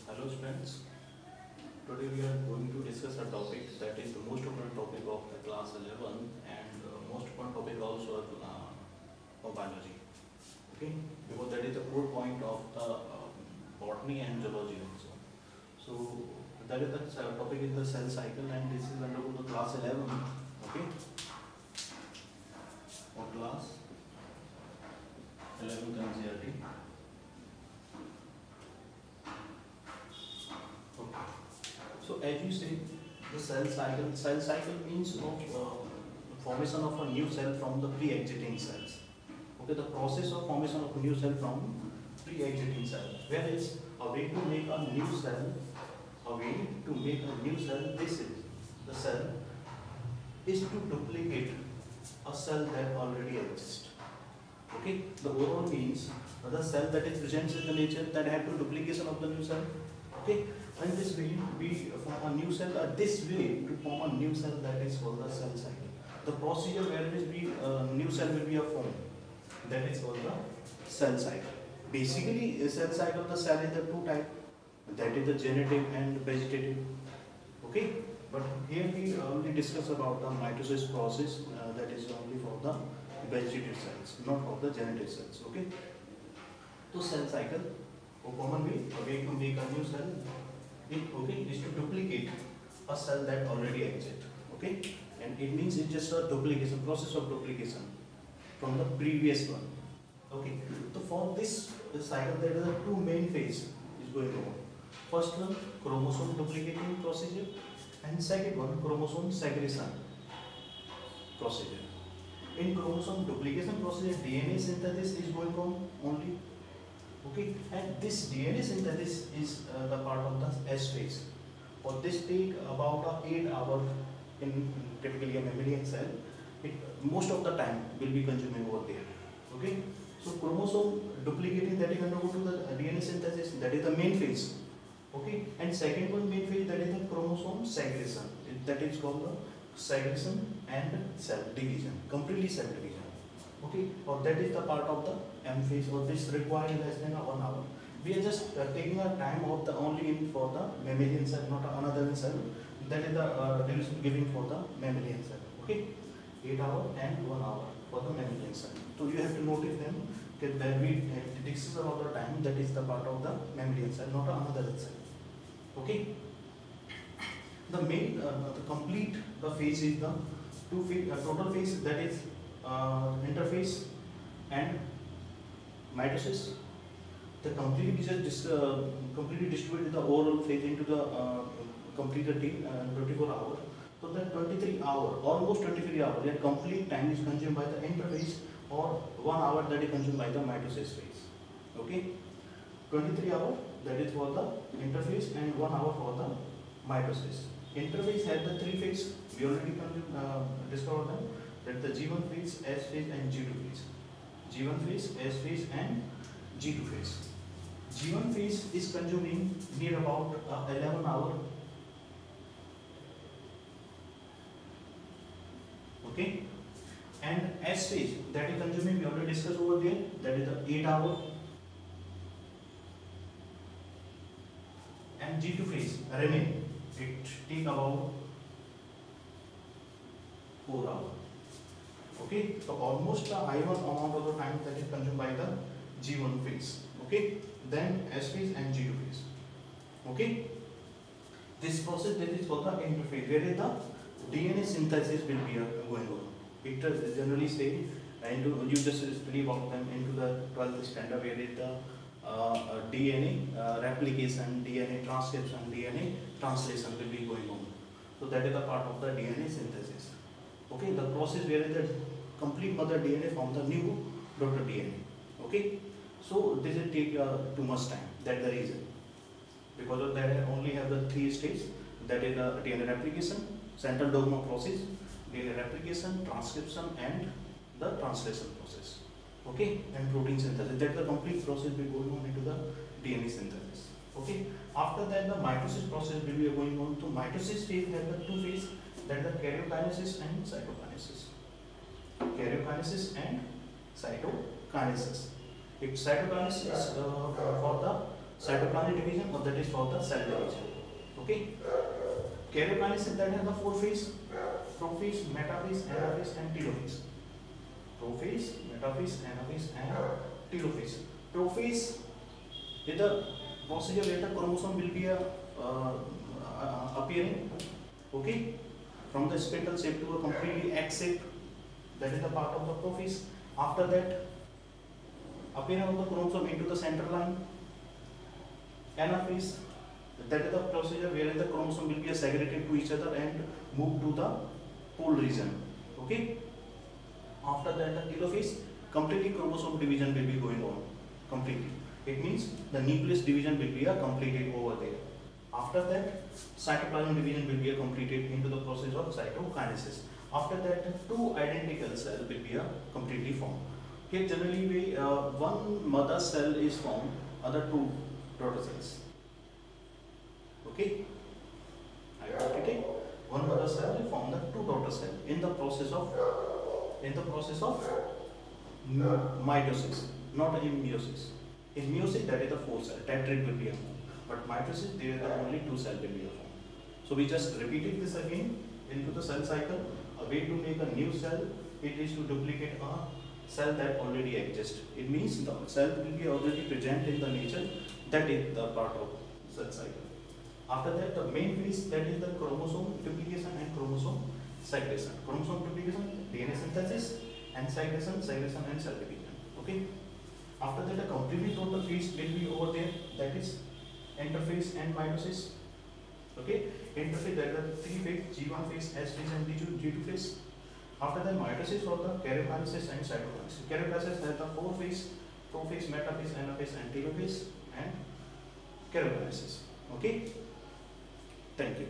Hello students, today we are going to discuss a topic that is the most important topic of the class 11 and most important topic also of biology. Okay, because that is the core point of the botany and zoology also. So that is the topic is the cell cycle and this is under the class 11. Okay, or class 11 NCERT. So as you say, the cell cycle means of formation of a new cell from the pre-existing cells. Okay, the process of formation of a new cell from pre-existing cell. Whereas a way to make a new cell, this is the cell is to duplicate a cell that already exists. Okay, the overall means the cell that is present in the nature that have to duplication of the new cell. Okay, and this way we form a new cell. This way to form a new cell that is called the cell cycle. The procedure where new cell will be formed, that is called the cell cycle. Basically, a cell cycle, the cell is the two type, that is the genetic and vegetative. Okay, but here we only discuss about the mitosis process, that is only for the vegetative cells, not for the genetic cells. Okay, so cell cycle, a common way to make a new cell, is to duplicate a cell that already exists. Okay, and it means it's just a duplication, process of duplication from the previous one. Okay, so for this cycle there is a two main phase is going on. First one, chromosome duplicating procedure, and second one, chromosome segregation procedure. In chromosome duplication procedure, DNA synthesis is going on only. Okay, and this DNA synthesis is the part of the S phase. For this take about 8 hours in typically a mammalian cell. Most of the time will be consuming over there. Okay, so chromosome duplicating, that is undergo to the DNA synthesis, that is the main phase. Okay, and second one main phase, that is the chromosome segregation. That is called the segregation and cell division, completely cell division. Okay, or that is the part of the M phase, or this requires less than 1 hour. We are just taking our time of the only in for the mammalian cell, not another cell. That is the division giving for the mammalian cell. Okay, 8 hours and 1 hour for the mammalian cell. So you have to notice them that when we discuss about the time, that is the part of the mammalian cell, not another cell. Okay, the main the complete the phase is the two phase, total phase, that is interphase and mitosis. The completely completely distributed the overall phase into the completed 24 hours. So that 23 hours, almost 23 hours, that complete time is consumed by the interphase, or 1 hour that is consumed by the mitosis phase. Okay, 23 hours that is for the interphase and 1 hour for the mitosis. Interphase has the three phases. We already discovered them. That the G1 phase, S phase and G2 phase. G1 phase, S phase and G2 phase. G1 phase is consuming near about 11 hours. Okay, and S phase, that is consuming, we already discussed over there, that is the 8 hours. And G2 phase remain, it take about 4 hours. Okay, so almost the I1 amount of the time that is consumed by the G1 phase. Okay, then S phase and G2 phase. Okay, this process that is called the interphase, where the DNA synthesis will be going on. It generally say, and you just study about them into the 12th standard, where is the DNA replication, DNA transcription, DNA translation will be going on. So that is the part of the DNA synthesis. Okay, the process where the complete mother DNA from the new daughter DNA. Okay, so this will take too much time. That's the reason. Because of that, I only have the 3 stages. That is the DNA replication, central dogma process, DNA replication, transcription, and the translation process. Okay, and protein synthesis. That's the complete process will going on into the DNA synthesis. Okay, after that the mitosis process will be going on. So mitosis phase has the two phases, that is the karyokinesis and cytokinesis. Karyokinesis and cytokinesis. If cytokinesis for the cytoplasmic division, or that is for the cell division. Okay. Karyokinesis that has the four phase: prophase, metaphase, anaphase, and telophase. Prophase, metaphase, anaphase, and telophase. Prophase is the procedure where the chromosome will be appearing, okay, from the spindle shape to a completely X shape. That is the part of the prophase. After that, appearance of the chromosome into the center line. Anaphase, that is the procedure where the chromosome will be segregated to each other and move to the pole region. Okay. After that, the telophase, completely chromosome division will be going on completely. It means the nucleus division will be completed over there. After that, cytoplasm division will be completed into the process of cytokinesis. After that, two identical cells will be completely formed. Here generally one mother cell is formed, other two daughter cells. Okay, I got it. One mother cell will form the two daughter cells in the process of mitosis, not in meiosis. In meiosis, that is the four cell, tetrad will be formed. But mitosis, there are only two cells will be formed. So we just repeated this again into the cell cycle. A way to make a new cell, it is to duplicate a cell that already exists. It means the cell will be already present in the nature. That is the part of cell cycle. After that, the main phase, that is the chromosome duplication and chromosome segregation. Chromosome duplication, DNA synthesis, and segregation and cell division. Okay. After that, a completely total phase will be over there. That is interphase and mitosis. Okay. Interphase, that is the three phase: G1 phase, S phase, and G2 phase. After that, mitosis for the karyokinesis and cytokinesis. Karyokinesis has the four phase: prophase, metaphase, anaphase, and telophase, and karyokinesis. Okay. Thank you.